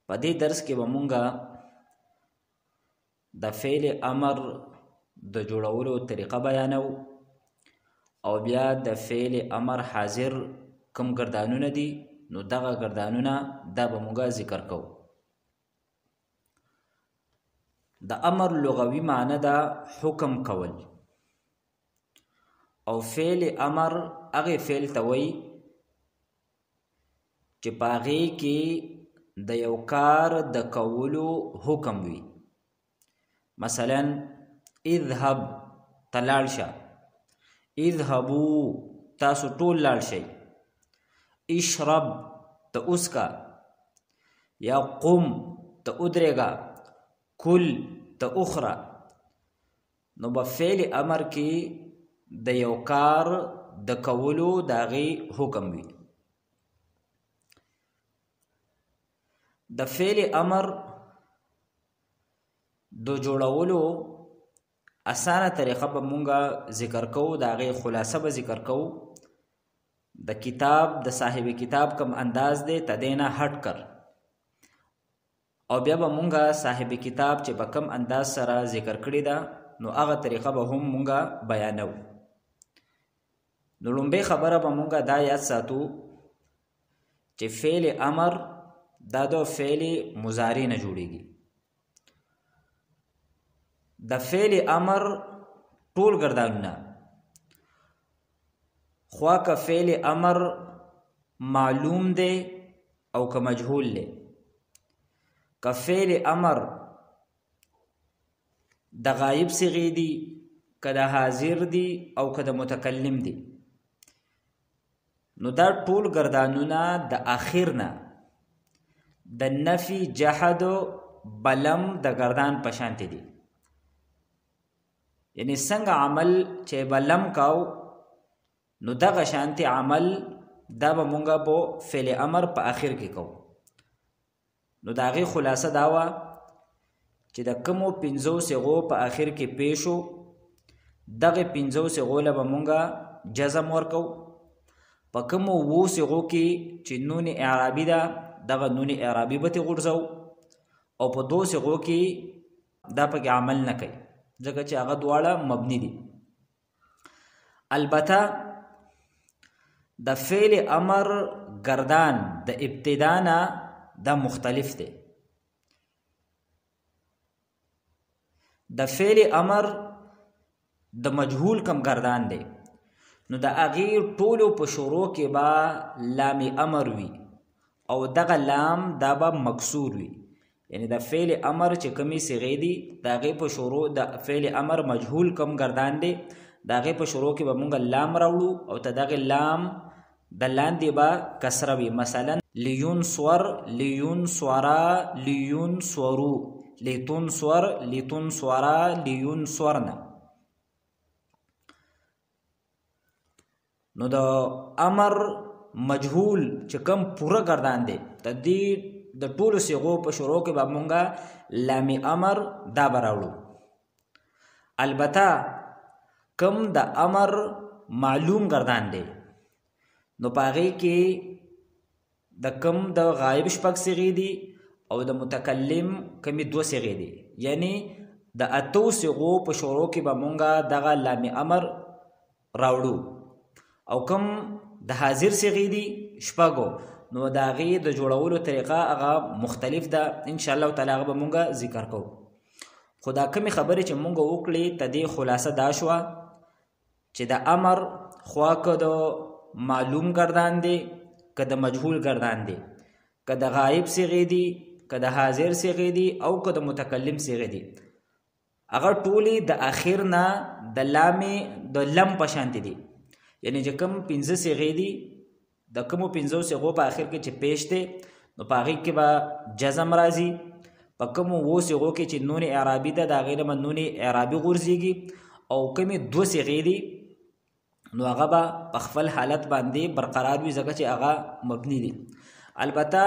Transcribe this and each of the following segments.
په دې درس کې به مونږه د فعل امر د جوړولو طریقه بیانو او بیا د فعل امر حاضر کم گردانونه دي نو دغه گردانونه دا به مونږه ذکر کوو. د امر لغوي معنی دا حکم کول او فعل امر هغه فعل ته وایي چې په هغې کې د یو کار د کولو حکم وي. مثلا اذهب ته لاړ شه، اذهبو تاسو ټول لاړ شئ، اشرب ته اسکا، یا قم ته ادرېږه، کل ته اخره. نو په فعل امر کې د یو کار د کولو د هغې حکم وي. د فعل امر د جوړولو اسانه طریقه به مونږه ذکر کوو، د هغې خلاصه به ذکر کوو. د کتاب د صاحب کتاب کم انداز دی تدینا هټ کر، او بیا به مونږه صاحب کتاب چې په کم انداز سره ذکر کړی ده نو هغه طریقه به هم مونږه بیانو. نو لومبۍ خبره به مونږه دا یاد ساتو چې فعل امر دا د فعل مضارع نه جوړیږي. د فعل امر ټول گردانونه خوا که فعل امر معلوم دی او که مجهول دی، که فعل امر د غایب صیغې دي، که د حاضر دي او که د متکلم دي، نو دا ټول گردانونه د آخر نه د نفی جحد بلم د گردان پشانتی دي. یعنی څنګه عمل چې بلم کاو نو دغه شانتی عمل دا به مونږه په فعل امر په آخر کې کوو. نو د هغې خلاصه دا وه چې د کومو 5 صیغو په آخر کې پیښو دغه 5 صیغو له به مونږه جزم ورکو. په کومو 7 صیغو کې چې نون اعرابي ده دغه نون اعرابي به ترې غورځو، او په 2 صیغو کې دا پکې عمل نه کوي ځکه چې هغه دواړه مبني دي. البته د فعل امر گردان د ابتدا نه دا مختلف دی. د فعل امر د مجهول کم گردان دی، نو د هغې ټولو په شروع کې به لام امر وي او دغه لام دا به مکسور وي. یعنی د فعل امر چې کمی صیغې دي د هغې په شروع د فعل امر مجهول کم گردان دی، د هغې په شروع کې به مونږ لام راوړو او ته دغې لام د لاندې به کسره وي. مثلا لیونسور، لیونسورا، لیونسورو، لیتونسور، لیتونسورا، لیونسورنا. نو د امر مجهول چې کم پوره گردان دی د دې د ټولو صیغو په شروع کې به مونږه لام امر دا به راوړو. البته کم د امر معلوم گردان دی نو په هغې کې د کم د غایب 6 صیغې دي او د متکلم کمی 2 صیغې دي. یعنی د 8 صیغو په شروع کې به مونږه دغه لام امر راوړو، او کم د حاضر صیغې دي 6 نو د هغې د جوړولو طریقه هغه مختلف ده. انشاءالله تعالی هغه به مونږه ذکر کوو. خو دا کمې خبرې چې مونږ وکړې ته دې خلاصه دا شوه چې د امر خوا که د معلوم گردان دی، که د مجهول گردان دی، که د غایب صیغې دي، که د حاضر صیغې دي او که د متکلم صیغې دي، هغه ټولې د آخر نه د لامې د لم په شانتې دي. یعنی چې کوم 5 صیغې دي د کومو 5 صیغو په آخر کې چې پیش دی نو په هغې کې به جزم راځي. په کومو 7 صیغو کې چې نون اعرابي ده د هغې نه به نون اعرابي غورځېږي، او کومې 2 صیغې دي نو هغه به په خپل حالت باندې برقرار وي ځکه چې هغه مبني دي. البته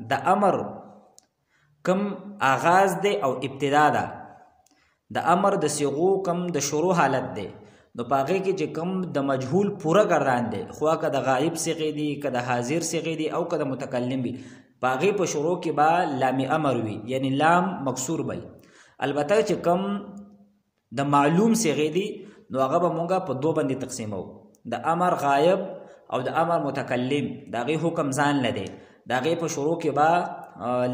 د امر کم آغاز دی او ابتدا ده، د امر د صیغو کم د شروع حالت دی، نو په هغې کې چې کم د مجهول پوره گردان دی، خوا که د غایب صیغې دي، که د حاضر صیغې دي او که د متکلم وي، باغي په شروع کې با لام امر وي یعنی لام مکسور بل. البته چې کم د معلوم صيغه دي نو هغه به مونږه په دوه باندې تقسیمو، د امر غایب او د امر متکلم. داغه حکم ځان لده، داغه په شروع کې با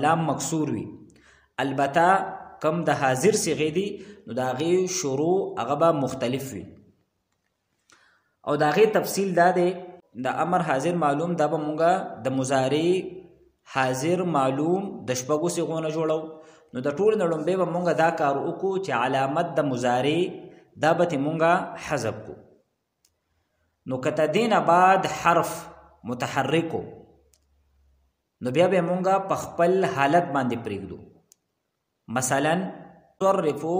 لام مکسور وي. البته کم د حاضر صيغه دي نو داغه شروع هغه به مختلف وي. او داغه تفصیل دا ده د امر حاضر معلوم دا به مونږه د مضارع حاضر معلوم د شپږو صيغونه جوړو. نو د ټول نړمبه به مونږه دا کار وکړو چې علامت د مضارع دا به مونږه حذف کو. نو کته دینه بعد حرف متحرکو نو بیا به مونږه په خپل حالت باندې پریږدو. مثلا صرفو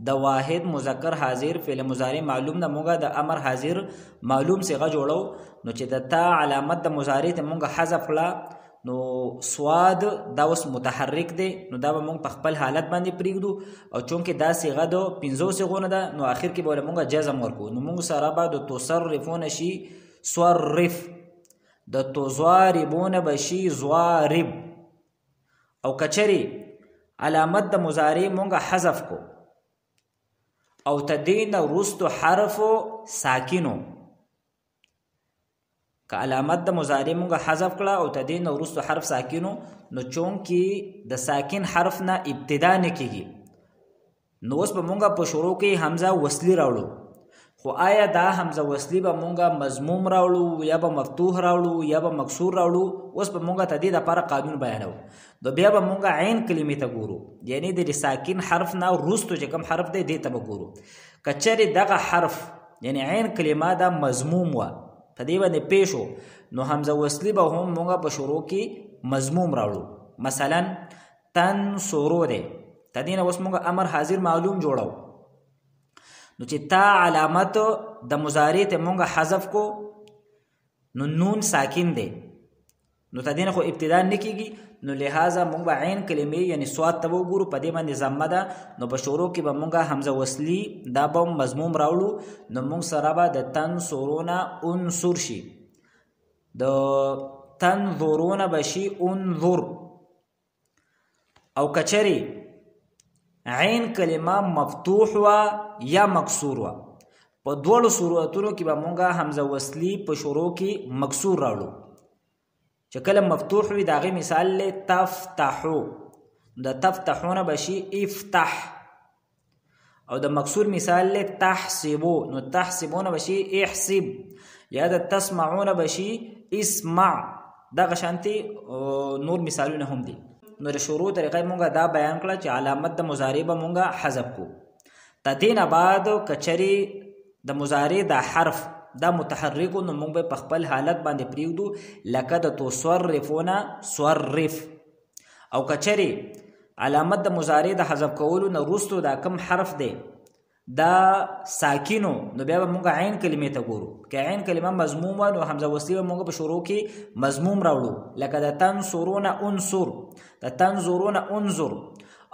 د واحد مذکر حاضر فعل مضارع معلوم نه مونږه د امر حاضر معلوم صيغه جوړو. نو چې د تا علامت د مضارع ته مونږه حذف کړه نو سواد دا اوس متحرک دی، نو دا به مونږ په خپل حالت باندې پریږدو. او چونکې دا صيغه د 15 صيغونه ده نو اخر کې به مونږه جزم ورکو. نو مونږ سره به د تصرفون شي صرف، د تضاربون بشي ضارب. او کچري علامت د مضارع مونږه حذف کو او تدین رستو حرف ساکینو، که علامت د مضارع مونږه حذف کړه او تدین رستو حرف ساکینو نو چونکی د ساکن حرف نه ابتدا نه کیږي نو اوس به مونږه په شروع کې حمزه وصلی راوړو. خو آیا دا حمزه وصلی به مونږه مضموم راوړو یا به مفتوح راوړو یا به مکسور راوړو؟ اوس به مونږه تدید لپاره قانون بیانو. نو بیا به مونږه عین کلمې ته ګورو، یعنی د ساکن حرف نه رستو چې کوم حرف دی دې ته به ګورو. کچره دغه حرف یعنی عین کلمه دا مضموم و په دې باندې پېښو نو حمزه وصلی به هم مونږه په شروع کې مضموم راوړو. مثلا تنصرو ده تدین اوس مونږه امر حاضر معلوم جوړو. نو چې تا علامت د مضارع ته مونږه حذف کو نو نون ساکن ده نو تدین خو ابتدا نکیږي، نو لہذا مونږ به عین کلمې یعنی صاد ته وګورو په دې باندې ضمه ده. نو په شروع کې به مونږه حمزه وصلی دا به مضموم راوړو. نو مونږ سره به د تنصرون انصر شي، د تنظرون بشي انظر. او کچری عین کلمه مفتوح و یا مکسور و په دوړو صورتونو کې به مونږه حمزه وصلی په شروع کې مکسور راوړو. چې کله مفتوح وي داغه مثال له تفتحو، د تفتحون بشي افتح. او د مکسور مثال له تحسبو، نو تحسبون بشي احسب. یا د تسمعون بشي اسمع. دغه شانتي نور مثالونه هم دي. نو د شروع طریقې مونږه دا بیان کړه چې علامت د مضارع به مونږه حذف کو. تدین بعد کچری د مضارع د حرف دا متحرک نو مونږ به په خپل حالت باندې پریږدو لکه د تصرفون صرف. او کچری علامت د مضارع د حذف کولو نه وروسته دا کم حرف دی دا ساکینو نو بیا به مونږ عین کلمې ته ګورو. که عین کلمه مضمومه نو حمزه وصلی به مونږ په شروع کې مضموم راوړو لکه د تنصرون انصر، د تنظرون انظر.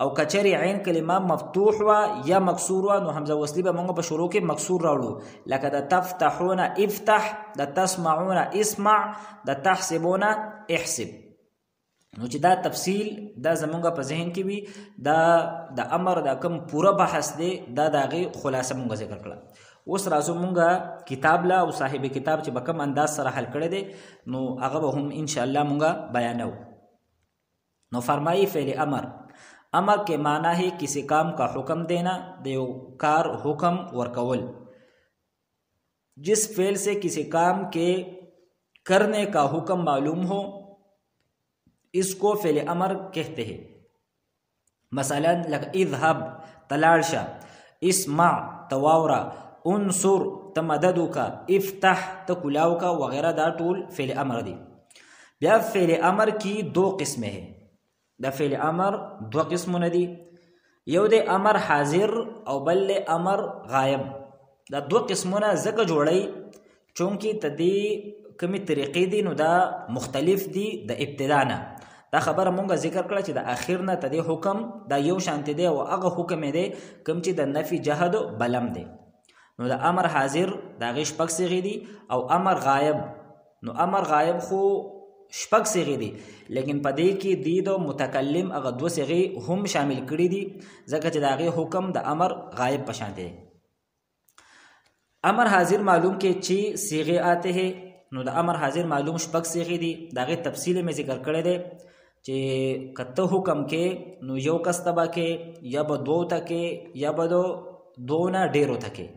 او کچری عین کلمه مفتوح و یا مکسور و نو حمزه وصلی به مونږ په شروع کې مکسور راوړو لکه د تفتحون افتح، د تسمعون اسمع، د تحسبون احسب. نو چې دا تفصیل دا زمونږ په ذهن کې وي دا د امر دا کم پوره بحث دی دا دغه خلاصه مونږ ذکر کړه. اوس راځو مونږه کتاب لا او صاحب کتاب چې بکم انداز سره حل کړی دی نو هغه به هم ان شاء الله مونږه بیانو. نو فرمایي فعل امر के माना है किसी काम का हुक्म देना، देव कार हुक्म वर्कवल। जिस फेल से किसी काम के करने का हुक्म मालूम हो इसको फेल अमर कहते हैं। मसलन लग इज़हब तलाशा, इस्मा तवावरा, उनसुर तमददु का, इफ्ताह तकुलाव का वगैरह दा टूल फेल अमर दी। बया फेल अमर की दो किस्में हैं। دا فعل امر دو قسمونه دي، یو د امر حاضر او بل امر غایب. دا دو قسمونه زکه جوړی چونکی تدی کمی طریقې دي نو دا مختلف دي د ابتدا نه. دا خبره مونږه ذکر کړه چې د اخر نه تدی حکم دا یو شانت دی او هغه حکم دی کوم چې د نفي جهد بلم دی. نو د امر حاضر دا غیش پک صيغه دي او امر غایب. نو امر غایب خو شپږ صيغې دي، لیکن په دې کې د متکلم هغه 2 صيغې هم شامل کړي دي ځکه چې د هغې حکم د امر غائب په شان دی. امر حاضر معلوم کې چې صيغې آتے ہیں، نو د امر حاضر معلوم شپږ صيغې دي. د هغې تفصیل مې ذکر کړی دی چې کته حکم کې نو یو کس تبا کې یا به 2 ته کې یا به 2 نه ډېرو ته کې،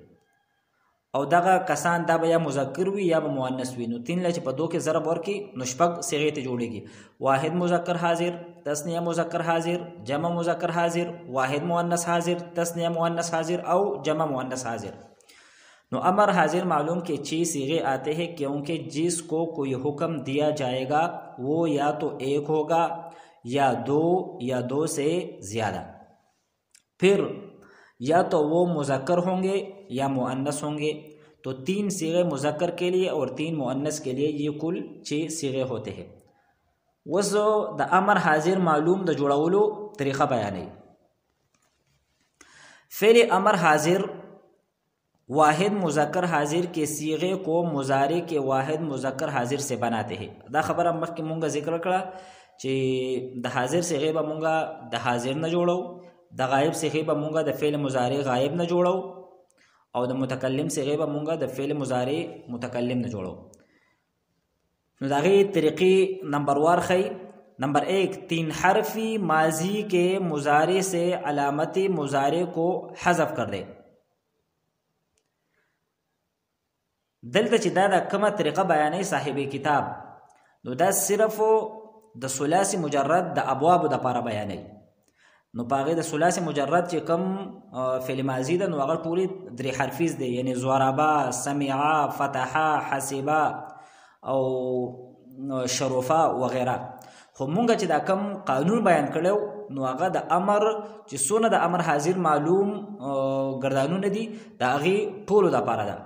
او دغه کسان دا به یا مذکر وي یا به مؤنث وي. نو 3 چې په 2 کې ضرب ورکړي نو شپږ صيغې ته جوړېږي. واحد مذکر حاضر، تثنیه مذکر حاضر، جمع مذکر حاضر، واحد مؤنث حاضر، تثنیه مؤنث حاضر او جمع مؤنث حاضر. نو امر حاضر معلوم کے 6 صيغے آتے ہیں کیونکہ جس کو کوئی حکم دیا جائے گا وہ یا تو 1 ہوگا یا 2 یا 2 سے زیادہ. پھر یا تو وہ مذکر ہوں گے یا مؤنث ہوں گے. تو 3 صيغے مذکر کے لیے اور 3 مؤنث کے لیے یہ کل 6 صيغے ہوتے ہیں. وزو د امر حاضر معلوم د جوړولو طریقه بیانوي. فعل امر حاضر واحد مذکر حاضر کے صیغے کو مضارع کے واحد مذکر حاضر سے بناتے ہیں. دا خبره مخکې مونږه ذکر کړه چې د حاضر صیغه به مونږه د حاضر نه جوړو، د غایب صیغه به مونږه د فعل مضارع غایب نه جوړو، او د متکلم صیغه به مونږه د فعل مضارع متکلم نه جوړو. نو دا غي طریقې نمبر وار خی. نمبر 1 3 حرفی ماضی کے مضارع سے علامت مضارع کو حذف کر دے. دلته چې دا د کومه طریقه بیانې صاحب کتاب، نو دا صرف د ثلاثي مجرد د ابواب د لپاره بیانې. نو پاغه د ثلاثي مجرد چې کم فعل ماضی ده نو هغه ټولې 3 حرفیز دي، یعنی ضربا، سمعا، فتحا، حسبا او شرفا وغیرہ. خو مونږ چې دا کم قانون بیان کړو نو هغه د امر چې سونه د امر حاضر معلوم گردانونه دي دا هغه ټولو د لپاره ده.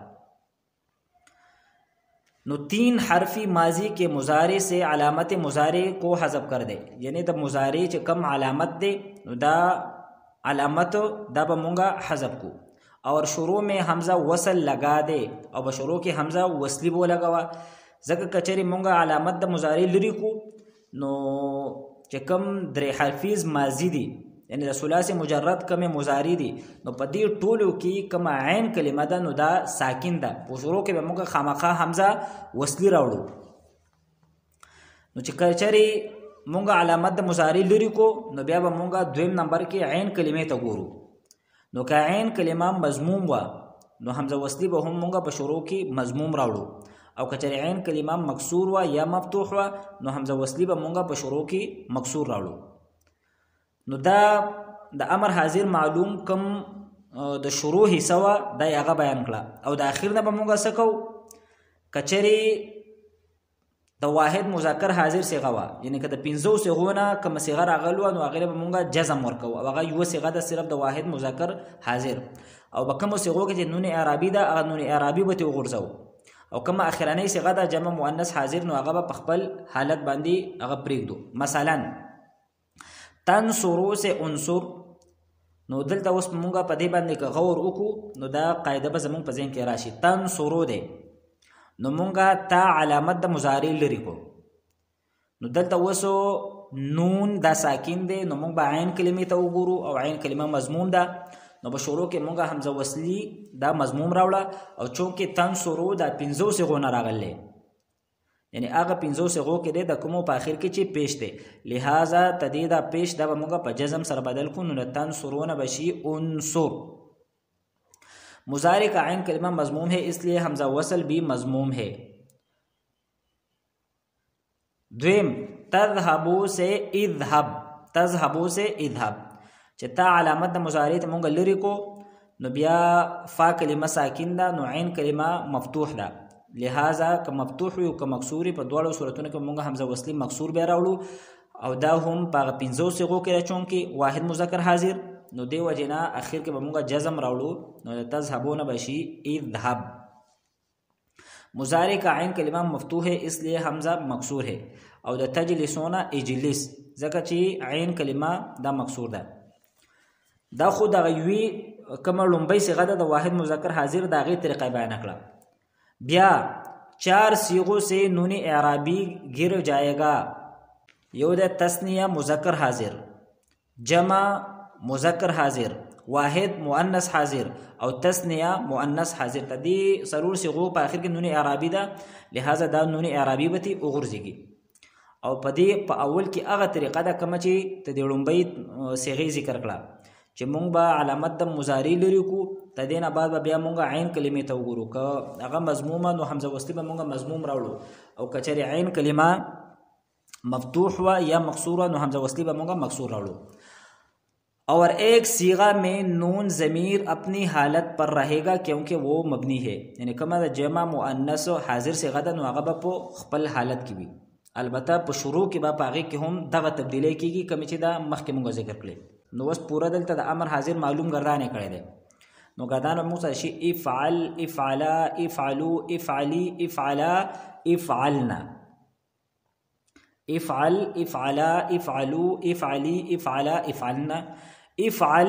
نو 3 حرفی ماضی کے مضارع سے علامت مضارع کو حذف کر دے، یعنی د مضارع چې کم علامت دے دا علامت دا به مونږه حذف کو. اور شروع میں حمزہ وصل لگا دے، او به شروع کې حمزه وصلی بو لگاوا ځکه کچری مونږه علامت د مضارع لري کو. نو چې کم 3 حرفیز ماضی دي یعنی د ثلاثي مجرد کم مضارع دي، نو په دې ټولو کې کم عین کلمه ده نو دا ساکن ده. په شروع کې به موږ خامخا حمزه وصلی راوړو. نو چې کچری مونږ علامت د مضارع لري کو نو بیا به مونږ دویم نمبر کې عین کلمې ته ګورو. نو که عین کلمه مضموم و نو حمزه وصلی به هم مونږ په شروع کې مضموم راوړو، او کچری عین کلمه مکسور و یا مفتوح و نو حمزه وصلی به مونږ په شروع کې مکسور راوړو. نو دا د امر حاضر معلوم کم د شروع حصہ وا دا هغه بیان کړه، او د اخر نه به مونږ سکو کچری د واحد مذکر حاضر صيغه وا، یعنی که د 15 صيغونه کوم صيغه راغلو نو هغه به مونږ جزم ورکو، او هغه یو صيغه د صرف د واحد مذکر حاضر. او به کوم صيغو کې چې نون اعرابي ده هغه نون اعرابي به ته وغورځو، او کوم اخرنۍ صيغه د جمع مؤنث حاضر نو هغه په خپل حالت باندې هغه پرېږدو. مثلا تنصرو سے عنصر، نو دلته اوس مونږه په دې باندې که غور وکړو نو دا قاعده به زمونږ په ذهن کې راشي. تنصرو دی نو مونږه تا علامت د مضارع لري کو، نو دلته اوسو نون دا ساکن دی نو مونږ به عین کلمې ته وګورو، او عین کلمه مضموم ده نو په شروع کې مونږه حمزه وصلی دا مضموم راوړه، او چونکې تنصرو دا 15 صيغونه راغلي یعنی هغه 15 صيغو کې د کومو په اخر کې چې پیش دی، لہذا تدیدا پیش دا به موږ په جزم سره بدل کو نو تنصرون بشي انصر. مضارع کا عین کلمہ مضموم ہے اس لیے حمزہ وصل بھی مضموم ہے. دویم تذهبوا سے اذهب، تذهبوا سے اذهب چې تا علامت د مضارع ته مونږ لري کو نو بیا فا کلمه ساکن ده نو عین کلمه مفتوح ده، لہذا که مفتوح وي او که مکسوري په دواړو صورتونو کې مونږ حمزه وصلی مکسور بیا راوړو، او دا هم په 15 صيغو کې راچون کې واحد مذکر حاضر نو دی وجنا اخر کې به مونږ جزم راوړو نو تذهبون بشي اذهب. مضارع کا عین کلمه مفتوح ہے اس لیے حمزه مکسور ہے، او د تجلسون اجلس ځکه چې عین کلمه دا مکسور ده. دا خو د غوی کوم لومبۍ صيغه ده د واحد مذکر حاضر دا غي طریقه بیان کړه. بیا 4 सीगों से नून एराबी गिर जाएगा। यो द तस्निया मुज़क्कर हाजिर, जमा मुज़क्कर हाजिर, वाहिद मुअन्नस हाजिर और तस्निया मुअन्नस हाजिर। तदी सरूर सीगो पर आखिर के नून एराबी दा, लिहाजा दा नून एराबी बती उगुर्जिगी। और पदी प अव्वल की अगल तरीक़ा दा कम ची तदी लुम्बई सीगी जिक्र कला ची मोंग बा अलामत द मुजारी लरी को तदेना बाद बया मोंगा आइन कलिमे ता उगुरु का अगा मजमूमा नो हमजा वस्ली बा मोंगा मजमूम रावलो और कचरे आइन कलिमा मफ्तूह हुआ या मकसूर नो हमजा वस्ली बा मोंगा मकसूर रावलो। और एक सीगा में नून ज़मीर अपनी हालत पर रहेगा क्योंकि वो मबनी है, यानी कमा जमा मुअन्नस हाजिर सीगा दा नो आगा बा पो खपल हालत की भी अलबत्ता प शुरू के बा पागे के हम दगा तब्दीली कीगी कमी ची दा मख के मुंगा जिक्र कले नो बस पूरा दलता दा अमर हाजिर मालूम गर्दाने करे दे नो गर्दान मुसा शी इफ़अल इफ़अला इफ़अलू इफ़अली इफ़अला इफ़अलना इफ़अल इफ़अला इफ़अलू इफ़अली इफ़अला इफ़अलना। इफ़अल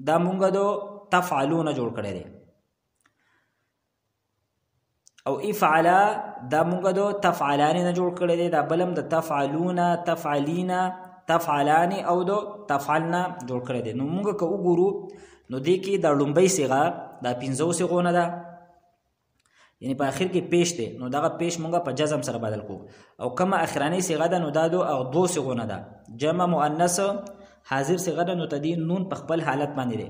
दा मुंगा दो तफ़अलूना जोड़ करे दे और इफ़अला दा मुंगा दो तफ़अलानी ना जोड़ करे दे दा बलम दा तफ़अलूना तफ़अलीना तफ़अलानी और दो तफ़अलना जोड़ करे दे नो मुंगा का उगुरु नो देखी दा लुम्बई सीगा दा पिंजो सीगो ना दा यानी पर आखिर की पेश दे नो दा पेश मुंगा पर जज़म सर बदल को और कमा आखिरानी सीगा दा नो दा दो और दो सीगो ना दा जमा मुअन्नस हाजिर सीगा दा नो तदी नून पखपल हालत मानी दे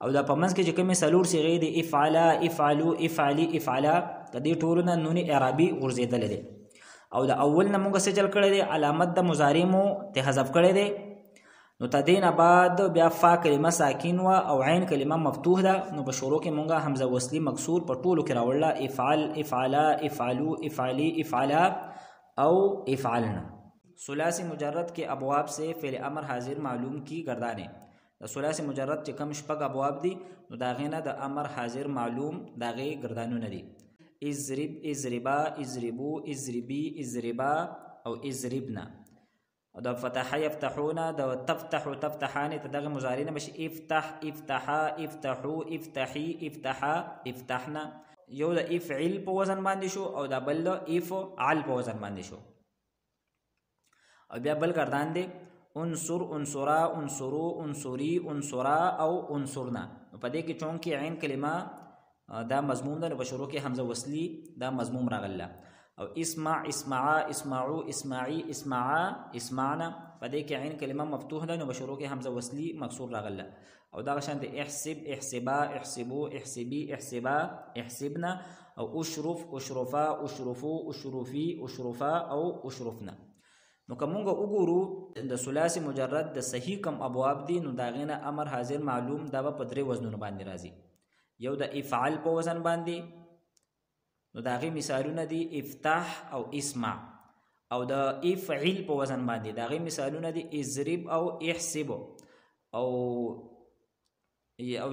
और दा पमंस के जके में सलूर सीगे दे इफ़अला इफ़अलू इफ़अली इफ़अला तदी टोलना नून एराबी गुर्जेदल दे और दा अव्वल ना मुंगा से चल करे दे अलामत दा मुजारिमो ते हज़फ करे दे नो तदीन बाद ब्या फा कलिमा साकिन वा और आइन कलिमा मफ्तूह दा नो बशुरू के मुंगा हमजा वस्ली मकसूर पर टोलु के रावला इफ़अल इफ़अला इफ़अलू इफ़अली इफ़अला और इफ़अलना। सुलासी मुजर्रद के अबवाब से फ़िल अमर हाजिर मालूम की गर्दाने द सुलासी मुजर्रद चे कम शपक अबवाब दी नो दागेना द अमर हाजिर मालूम दागे गर्दानु नदी इज़रिब इज़रिबा इज़रिबू इज़रिबी इज़रिबा और इज़रिबना और द फतह यफ्तहूना द तफ्तहु तफ्तहानी तदग मुजारिना बश इफ्तह इफ्तहा इफ्तहू इफ्तही इफ्तहा इफ्तहना। यो द इफ़इल पे वजन बांधिशो और द बल इफ़अल पे वजन बांधिशो और ब्या बल गर्दान दे उनसुर उनसुरा उनसुरू उनसुरी उनसुरा और उनसुरना पदे की चौंक की आइन कलिमा दा मजमूम दा बशुरू के हमजा वस्ली दा मजमूम रागल्ला और इस्मा इस्मा इस्माऊ इस्माई इस्मा इस्माना पदे के आइन कलिमा मफ्तूह दा बशुरू के हमजा वस्ली मकसूर रागल्ला और दा शांत इहसिब इहसिबा इहसिबू इहसिबी इहसिबा इहसिबना और उशरुफ उशरुफा उशरुफू उशरुफी उशरुफा और उशरुफना। नो कमुंगा उगुरु द सुलासी मुजर्रद द सही कम अबवाब दी नो दागेना अमर हाजिर मालूम दावा पदरे वजन बांधी राजी यो द इफ़अल पे वजन बांधी नो दागी मिसालुना दी इफ्ताह और इस्मा और द इफ़इल पे वजन बांधी दागी मिसालुना दी इज़रिब और इहसिब और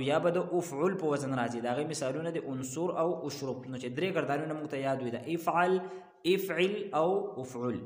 या बदो उफ़उल पे वजन राजी दागी मिसालुना दी उनसुर और उशरुफ नो चदरे गर्दानु नमुक याद हुई दा इफ़अल इफ़इल और उफ़उल।